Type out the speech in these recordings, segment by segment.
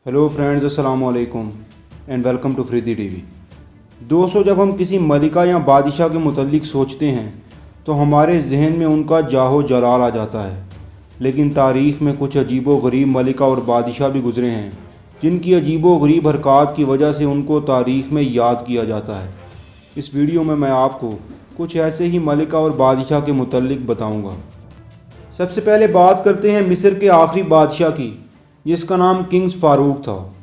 Hello friends, अस्सलाम वालेकुम and welcome to Faridi TV. दोस्तों, जब हम किसी मलिका या बादशाह के मुतल्लिक सोचते हैं तो हमारे जहन में उनका जाहो जलाल आ जाता है। लेकिन तारीख़ में कुछ अजीबो गरीब मलिका और बादशाह भी गुज़रे हैं जिनकी अजीबो गरीब हरकत की वजह से उनको तारीख़ में याद किया जाता है। इस वीडियो में मैं आपको कुछ ऐसे ही मलिका और बादशाह के मुतल्लिक बताऊँगा। सबसे पहले बात करते हैं मिस्र के आखिरी बादशाह की, जिसका नाम किंग्स फ़ारूक था।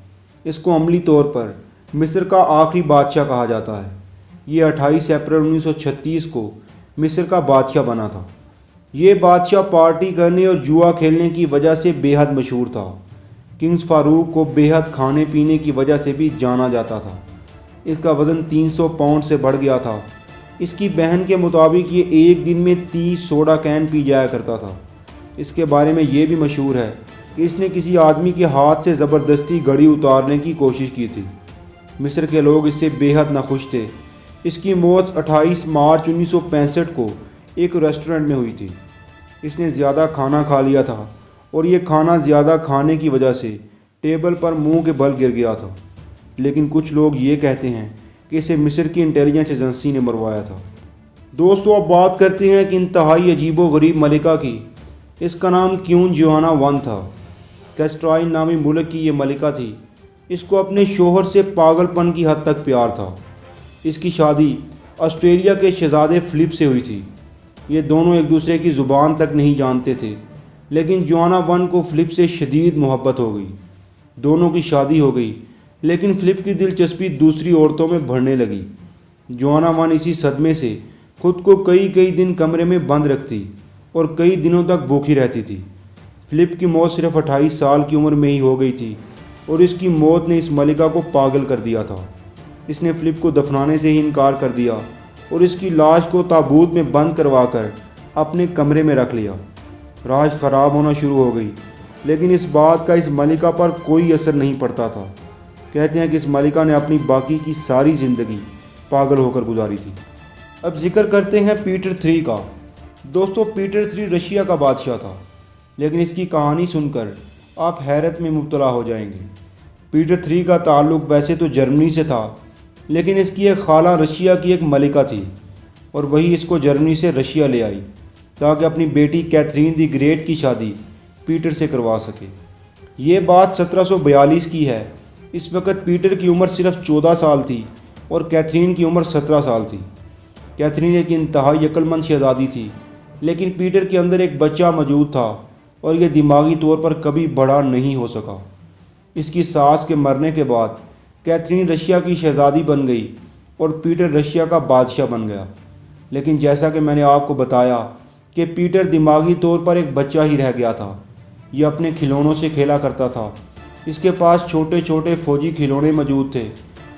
इसको अमली तौर पर मिस्र का आखिरी बादशाह कहा जाता है। ये 28 अप्रैल 1936 को मिस्र का बादशाह बना था। ये बादशाह पार्टी करने और जुआ खेलने की वजह से बेहद मशहूर था। किंग्स फ़ारूक को बेहद खाने पीने की वजह से भी जाना जाता था। इसका वज़न 300 पाउंड से बढ़ गया था। इसकी बहन के मुताबिक ये एक दिन में 30 सोडा कैन पी जाया करता था। इसके बारे में ये भी मशहूर है कि इसने किसी आदमी के हाथ से ज़बरदस्ती घड़ी उतारने की कोशिश की थी। मिस्र के लोग इससे बेहद नाखुश थे। इसकी मौत 28 मार्च 1965 को एक रेस्टोरेंट में हुई थी। इसने ज़्यादा खाना खा लिया था और ये खाना ज़्यादा खाने की वजह से टेबल पर मुंह के बल गिर गया था। लेकिन कुछ लोग ये कहते हैं कि इसे मिस्र की इंटेलिजेंस एजेंसी ने मरवाया था। दोस्तों, अब बात करते हैं कि इंतहाई अजीबो गरीब मलिका की। इसका नाम क्यून जोआना वन था। कैस्ट्राइन नामी मुल्क की ये मलिका थी। इसको अपने शोहर से पागलपन की हद तक प्यार था। इसकी शादी ऑस्ट्रेलिया के शहजादे फ़िलिप से हुई थी। ये दोनों एक दूसरे की ज़ुबान तक नहीं जानते थे, लेकिन जोआना वन को फ़िलिप से शदीद मोहब्बत हो गई। दोनों की शादी हो गई, लेकिन फ़िलिप की दिलचस्पी दूसरी औरतों में बढ़ने लगी। जोआना वन इसी सदमे से खुद को कई दिन कमरे में बंद रखती और कई दिनों तक भूखी रहती थी। फ़िलिप की मौत सिर्फ 28 साल की उम्र में ही हो गई थी और इसकी मौत ने इस मलिका को पागल कर दिया था। इसने फ़िलिप को दफनाने से ही इनकार कर दिया और इसकी लाश को ताबूत में बंद करवाकर अपने कमरे में रख लिया। राज ख़राब होना शुरू हो गई, लेकिन इस बात का इस मलिका पर कोई असर नहीं पड़ता था। कहते हैं कि इस मलिका ने अपनी बाकी की सारी ज़िंदगी पागल होकर गुजारी थी। अब जिक्र करते हैं पीटर III का। दोस्तों, पीटर III रशिया का बादशाह था, लेकिन इसकी कहानी सुनकर आप हैरत में मुब्तला हो जाएंगे। पीटर III का ताल्लुक़ वैसे तो जर्मनी से था, लेकिन इसकी एक खाला रशिया की एक मलिका थी और वही इसको जर्मनी से रशिया ले आई ताकि अपनी बेटी कैथरीन दी ग्रेट की शादी पीटर से करवा सके। ये बात 1742 की है। इस वक्त पीटर की उम्र सिर्फ 14 साल थी और कैथरीन की उम्र 17 साल थी। कैथरीन एक इंतहाई अक्लमंद शहज़ादी थी, लेकिन पीटर के अंदर एक बच्चा मौजूद था और यह दिमागी तौर पर कभी बड़ा नहीं हो सका। इसकी सास के मरने के बाद कैथरीन रशिया की शहज़ादी बन गई और पीटर रशिया का बादशाह बन गया। लेकिन जैसा कि मैंने आपको बताया कि पीटर दिमागी तौर पर एक बच्चा ही रह गया था। यह अपने खिलौनों से खेला करता था। इसके पास छोटे छोटे फौजी खिलौने मौजूद थे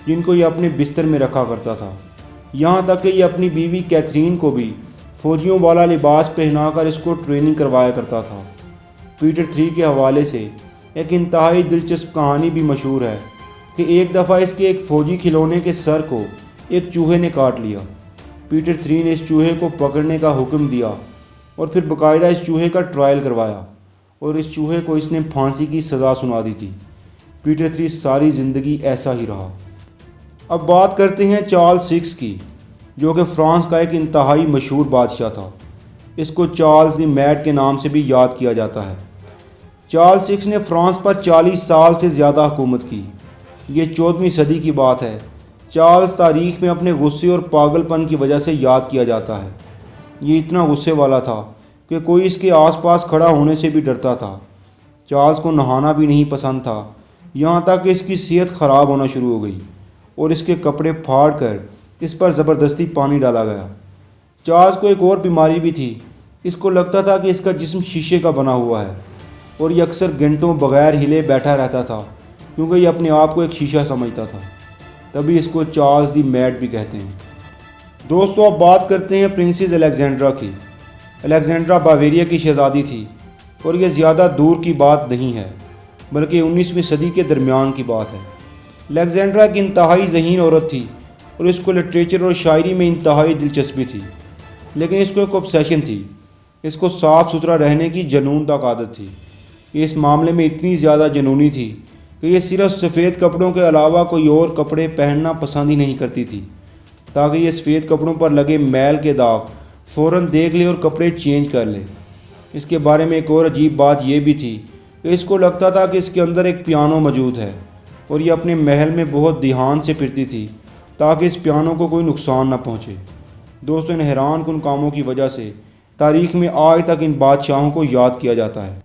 जिनको यह अपने बिस्तर में रखा करता था। यहाँ तक कि यह अपनी बीवी कैथरीन को भी फ़ौजियों वाला लिबास पहनाकर इसको ट्रेनिंग करवाया करता था। पीटर III के हवाले से एक इंतहाई दिलचस्प कहानी भी मशहूर है कि एक दफ़ा इसके एक फ़ौजी खिलौने के सर को एक चूहे ने काट लिया। पीटर III ने इस चूहे को पकड़ने का हुक्म दिया और फिर बाकायदा इस चूहे का ट्रायल करवाया और इस चूहे को इसने फांसी की सज़ा सुना दी थी। पीटर III सारी ज़िंदगी ऐसा ही रहा। अब बात करते हैं चार्ल्स VI की, जो कि फ़्रांस का एक इंतहाई मशहूर बादशाह था। इसको चार्ल्स द मैड के नाम से भी याद किया जाता है। चार्ल्स VI ने फ़्रांस पर 40 साल से ज़्यादा हुकूमत की। ये 14वीं सदी की बात है। चार्ल्स तारीख़ में अपने गुस्से और पागलपन की वजह से याद किया जाता है। ये इतना गुस्से वाला था कि कोई इसके आसपास खड़ा होने से भी डरता था। चार्ल्स को नहाना भी नहीं पसंद था, यहाँ तक कि इसकी सेहत ख़राब होना शुरू हो गई और इसके कपड़े फाड़ कर इस पर ज़बरदस्ती पानी डाला गया। चार्ल्स को एक और बीमारी भी थी। इसको लगता था कि इसका जिस्म शीशे का बना हुआ है और ये अक्सर घंटों बगैर हिले बैठा रहता था, क्योंकि ये अपने आप को एक शीशा समझता था। तभी इसको चार्ल्स दी मैड भी कहते हैं। दोस्तों, अब बात करते हैं प्रिंसेस अलेक्जेंड्रा की। अलेक्जेंड्रा बावेरिया की शहज़ादी थी और यह ज़्यादा दूर की बात नहीं है, बल्कि 19वीं सदी के दरमियान की बात है। अलेक्जेंड्रा एक इंतहाई ज़हीन औरत थी और इसको लिटरेचर और शायरी में इंतहाई दिलचस्पी थी, लेकिन इसको एक ऑब्सेशन थी। इसको साफ़ सुथरा रहने की जनून तक आदत थी। ये इस मामले में इतनी ज़्यादा जुनूनी थी कि ये सिर्फ सफ़ेद कपड़ों के अलावा कोई और कपड़े पहनना पसंद ही नहीं करती थी, ताकि ये सफ़ेद कपड़ों पर लगे मैल के दाग फ़ौरन देख ले और कपड़े चेंज कर ले। इसके बारे में एक और अजीब बात यह भी थी कि इसको लगता था कि इसके अंदर एक पियानो मौजूद है और ये अपने महल में बहुत ध्यान से फिरती थी ताकि इस पियानो को कोई नुकसान न पहुँचे। दोस्तों, इन हैरानकुन कामों की वजह से तारीख़ में आज तक इन बादशाहों को याद किया जाता है।